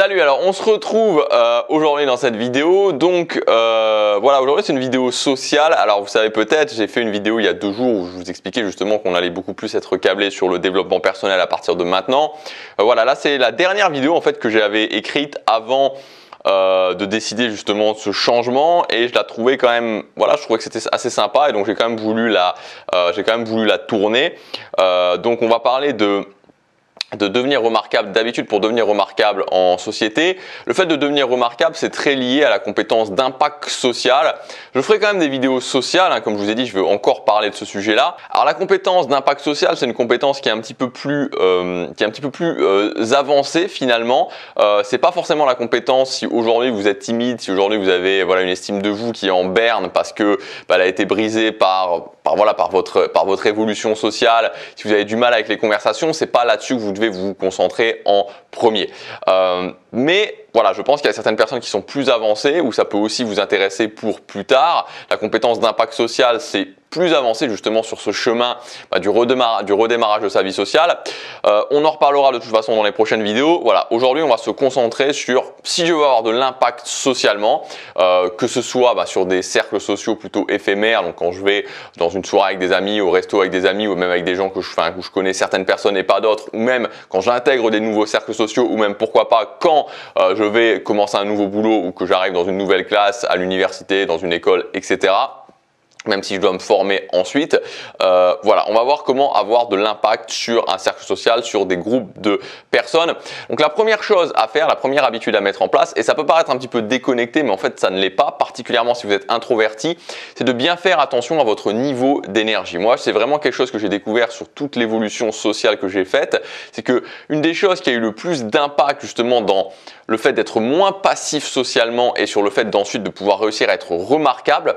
Salut, alors on se retrouve aujourd'hui dans cette vidéo. Donc voilà, aujourd'hui c'est une vidéo sociale. Alors vous savez peut-être, j'ai fait une vidéo il y a 2 jours où je vous expliquais justement qu'on allait beaucoup plus être câblé sur le développement personnel à partir de maintenant. Voilà, là c'est la dernière vidéo en fait que j'avais écrite avant de décider justement de ce changement, et je la trouvais quand même, voilà, je trouvais que c'était assez sympa, et donc j'ai quand même voulu la tourner. Donc on va parler de devenir remarquable. D'habitude, pour devenir remarquable en société, le fait de devenir remarquable, c'est très lié à la compétence d'impact social. Je ferai quand même des vidéos sociales, hein, comme je vous ai dit, je veux encore parler de ce sujet-là. Alors la compétence d'impact social, c'est une compétence qui est un petit peu plus, avancée finalement. C'est pas forcément la compétence si aujourd'hui vous êtes timide, si aujourd'hui vous avez une estime de vous qui est en berne parce que elle a été brisée par votre évolution sociale. Si vous avez du mal avec les conversations, c'est pas là-dessus que vous devez vous concentrer en premier. Mais voilà, je pense qu'il y a certaines personnes qui sont plus avancées, où ça peut aussi vous intéresser pour plus tard. La compétence d'impact social, c'est plus avancé justement sur ce chemin du redémarrage de sa vie sociale. On en reparlera de toute façon dans les prochaines vidéos. Voilà, aujourd'hui on va se concentrer sur si je veux avoir de l'impact socialement, que ce soit sur des cercles sociaux plutôt éphémères, donc quand je vais dans une soirée avec des amis, au resto avec des amis, ou même avec des gens où je connais certaines personnes et pas d'autres, ou même quand j'intègre des nouveaux cercles sociaux, ou même pourquoi pas quand je vais commencer un nouveau boulot ou que j'arrive dans une nouvelle classe à l'université, dans une école, etc. Même si je dois me former ensuite. Voilà, on va voir comment avoir de l'impact sur un cercle social, sur des groupes de personnes. Donc la première chose à faire, la première habitude à mettre en place, et ça peut paraître un petit peu déconnecté, mais en fait ça ne l'est pas, particulièrement si vous êtes introverti, c'est de bien faire attention à votre niveau d'énergie. Moi, c'est vraiment quelque chose que j'ai découvert sur toute l'évolution sociale que j'ai faite, c'est que une des choses qui a eu le plus d'impact justement dans le fait d'être moins passif socialement et sur le fait d'ensuite de pouvoir réussir à être remarquable,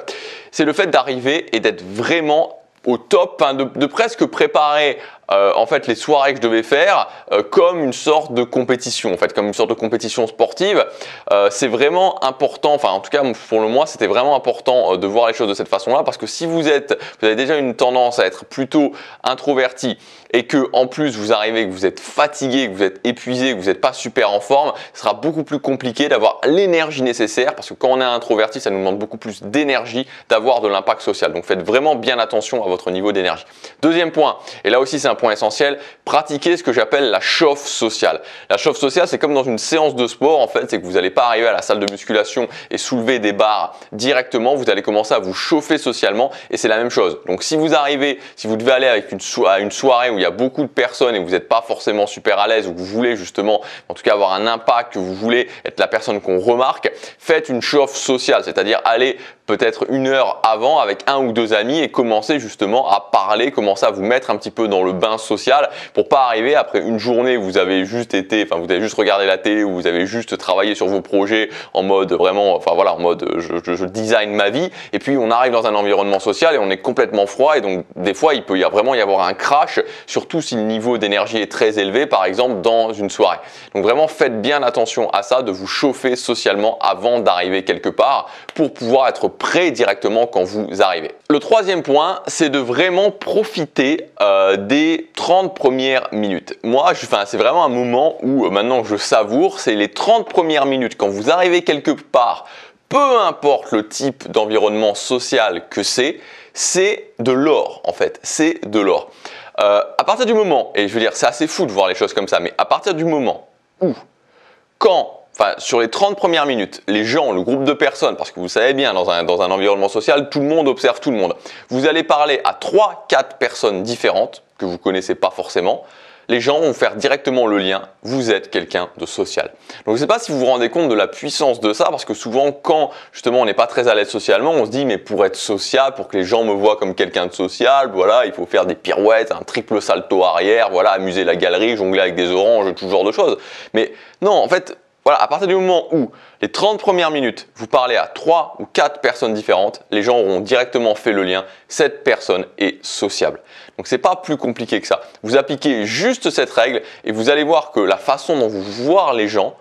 c'est le fait d'arriver et d'être vraiment au top, de presque préparer en fait les soirées que je devais faire comme une sorte de compétition, en fait, comme une sorte de compétition sportive. C'est vraiment important, enfin en tout cas pour moi c'était vraiment important de voir les choses de cette façon-là, parce que si vous avez déjà une tendance à être plutôt introverti et que en plus vous arrivez, que vous êtes fatigué, que vous êtes épuisé, que vous n'êtes pas super en forme, ce sera beaucoup plus compliqué d'avoir l'énergie nécessaire, parce que quand on est introverti, ça nous demande beaucoup plus d'énergie d'avoir de l'impact social. Donc faites vraiment bien attention à votre niveau d'énergie. Deuxième point, et là aussi c'est un point essentiel, pratiquez ce que j'appelle la chauffe sociale. La chauffe sociale, c'est comme dans une séance de sport, en fait, c'est que vous n'allez pas arriver à la salle de musculation et soulever des barres directement, vous allez commencer à vous chauffer socialement, et c'est la même chose. Donc si vous devez aller à une soirée où il y a beaucoup de personnes et vous n'êtes pas forcément super à l'aise, ou que vous voulez justement, en tout cas avoir un impact, que vous voulez être la personne qu'on remarque, faites une chauffe sociale, c'est-à-dire allez peut-être 1 heure avant avec 1 ou 2 amis et commencez justement à parler, commencez à vous mettre un petit peu dans le bain social, pour pas arriver après une journée où vous avez juste regardé la télé, où vous avez juste travaillé sur vos projets en mode vraiment, en mode je design ma vie, et puis on arrive dans un environnement social et on est complètement froid, et donc des fois il peut vraiment y avoir un crash, surtout si le niveau d'énergie est très élevé, par exemple dans une soirée. Donc vraiment faites bien attention à ça, de vous chauffer socialement avant d'arriver quelque part, pour pouvoir être prêt directement quand vous arrivez. Le troisième point, c'est de vraiment profiter des 30 premières minutes. Moi, c'est vraiment un moment où maintenant je savoure, c'est les 30 premières minutes. Quand vous arrivez quelque part, peu importe le type d'environnement social que c'est de l'or en fait, c'est de l'or. À partir du moment, et je veux dire c'est assez fou de voir les choses comme ça, mais à partir du moment où, sur les 30 premières minutes, les gens, le groupe de personnes, parce que vous savez bien, dans un environnement social, tout le monde observe tout le monde. Vous allez parler à 3-4 personnes différentes, que vous ne connaissez pas forcément. Les gens vont faire directement le lien, vous êtes quelqu'un de social. Donc je ne sais pas si vous vous rendez compte de la puissance de ça, parce que souvent quand justement on n'est pas très à l'aise socialement, on se dit mais pour être social, pour que les gens me voient comme quelqu'un de social, voilà, il faut faire des pirouettes, un triple salto arrière, voilà, amuser la galerie, jongler avec des oranges, tout ce genre de choses. Mais non, en fait, voilà, à partir du moment où les 30 premières minutes, vous parlez à 3 ou 4 personnes différentes, les gens auront directement fait le lien, cette personne est sociable. Donc c'est pas plus compliqué que ça. Vous appliquez juste cette règle et vous allez voir que la façon dont vous voyez les gens,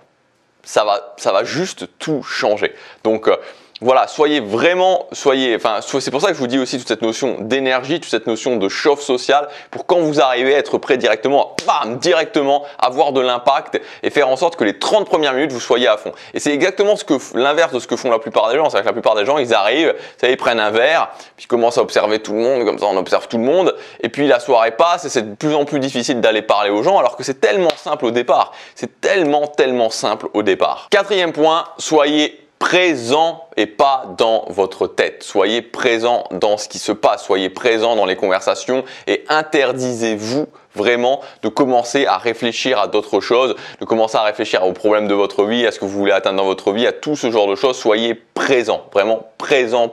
ça va juste tout changer. Donc voilà, c'est pour ça que je vous dis aussi toute cette notion d'énergie, toute cette notion de chauffe sociale pour quand vous arrivez à être prêt directement, bam, directement avoir de l'impact et faire en sorte que les 30 premières minutes vous soyez à fond. Et c'est exactement l'inverse de ce que font la plupart des gens. C'est-à-dire que la plupart des gens, ils arrivent, ils prennent un verre, puis ils commencent à observer tout le monde, comme ça on observe tout le monde, et puis la soirée passe et c'est de plus en plus difficile d'aller parler aux gens alors que c'est tellement simple au départ. C'est tellement simple au départ. Quatrième point, soyez présent et pas dans votre tête. Soyez présent dans ce qui se passe, soyez présent dans les conversations et interdisez-vous vraiment de commencer à réfléchir à d'autres choses, de commencer à réfléchir aux problèmes de votre vie, à ce que vous voulez atteindre dans votre vie, à tout ce genre de choses. Soyez présent, vraiment présent.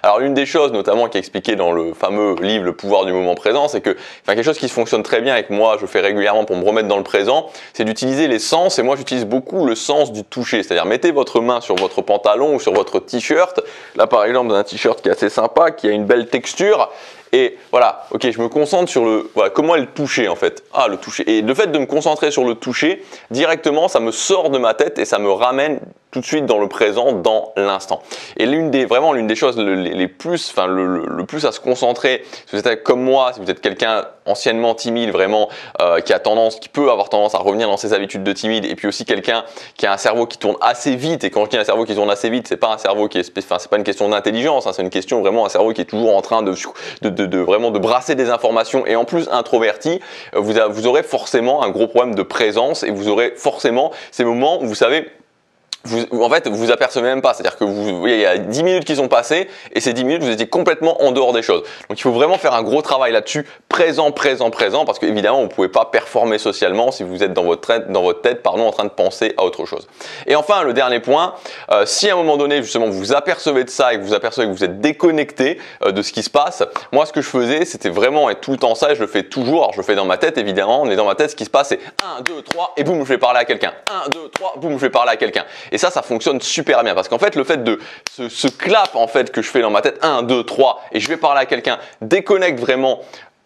Alors l'une des choses notamment qui est expliquée dans le fameux livre Le pouvoir du moment présent, c'est que quelque chose qui fonctionne très bien et que moi je fais régulièrement pour me remettre dans le présent, c'est d'utiliser les sens, et moi j'utilise beaucoup le sens du toucher, c'est-à-dire mettez votre main sur votre pantalon ou sur votre t-shirt, là par exemple un t-shirt qui est assez sympa, qui a une belle texture. Et voilà, ok, je me concentre sur comment est le toucher en fait. Ah, le toucher. Et le fait de me concentrer sur le toucher, directement, ça me sort de ma tête et ça me ramène tout de suite dans le présent, dans l'instant. Et l'une des choses le plus à se concentrer, si vous êtes comme moi, si vous êtes quelqu'un anciennement timide, vraiment, qui peut avoir tendance à revenir dans ses habitudes de timide, et puis aussi quelqu'un qui a un cerveau qui tourne assez vite. Et quand je dis un cerveau qui tourne assez vite, c'est pas un cerveau c'est pas une question d'intelligence, hein, c'est une question vraiment un cerveau qui est toujours en train vraiment de brasser des informations, et en plus introverti, vous aurez forcément un gros problème de présence, et vous aurez forcément ces moments où vous savez, en fait, vous vous apercevez même pas. C'est-à-dire que vous voyez, il y a 10 minutes qui sont passées et ces 10 minutes, vous étiez complètement en dehors des choses. Donc, il faut vraiment faire un gros travail là-dessus, présent, parce qu'évidemment, vous ne pouvez pas performer socialement si vous êtes dans votre tête, en train de penser à autre chose. Et enfin, le dernier point, si à un moment donné, justement, vous vous apercevez de ça et que vous apercevez que vous êtes déconnecté de ce qui se passe, moi, ce que je faisais, c'était vraiment être tout le temps ça, et je le fais toujours. Alors, je le fais dans ma tête, évidemment, mais dans ma tête, ce qui se passe, c'est 1, 2, 3, et boum, je vais parler à quelqu'un. 1, 2, 3, boum, je vais parler à quelqu'un. Et ça fonctionne super bien parce qu'en fait, le fait de ce clap en fait que je fais dans ma tête, 1, 2, 3, et je vais parler à quelqu'un, déconnecte vraiment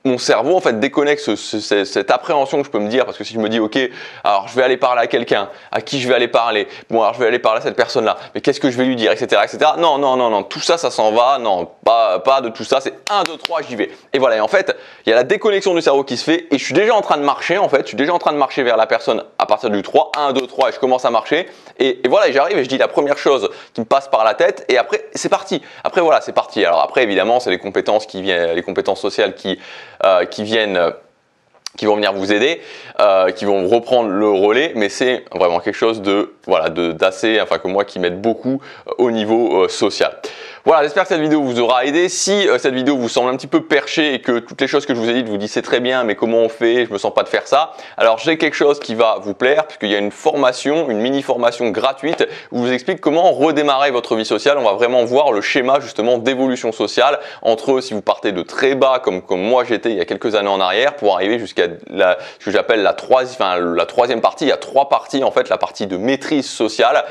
mon cerveau, en fait, déconnecte cette appréhension que je peux me dire, parce que si je me dis, ok, alors je vais aller parler à quelqu'un, à qui je vais aller parler, bon, alors je vais aller parler à cette personne-là, mais qu'est-ce que je vais lui dire, etc., etc. Non, tout ça, ça s'en va, non, pas de tout ça, c'est 1, 2, 3, j'y vais. Et voilà, et en fait, il y a la déconnexion du cerveau qui se fait, et je suis déjà en train de marcher, en fait, je suis déjà en train de marcher vers la personne à partir du 3, 1, 2, 3, et je commence à marcher, et voilà, et j'arrive et je dis la première chose qui me passe par la tête, et après, c'est parti. Après, voilà, c'est parti. Alors après, évidemment, c'est les compétences les compétences sociales qui vont venir vous aider, qui vont reprendre le relais, mais c'est vraiment quelque chose d'assez, que moi qui m'aide beaucoup au niveau social. Voilà, j'espère que cette vidéo vous aura aidé. Si cette vidéo vous semble un petit peu perchée et que toutes les choses que je vous ai dites vous dites c'est très bien, mais comment on fait, je me sens pas de faire ça, alors j'ai quelque chose qui va vous plaire, puisqu'il y a une formation, une mini formation gratuite où je vous explique comment redémarrer votre vie sociale. On va vraiment voir le schéma justement d'évolution sociale entre si vous partez de très bas comme moi j'étais il y a quelques années en arrière pour arriver jusqu'à ce que j'appelle la troisième partie. Il y a 3 parties en fait, la partie de maîtrise sociale.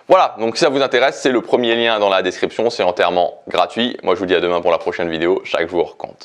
Voilà, donc si ça vous intéresse, c'est le premier lien dans la description, c'est entièrement gratuit. Moi je vous dis à demain pour la prochaine vidéo, chaque jour compte.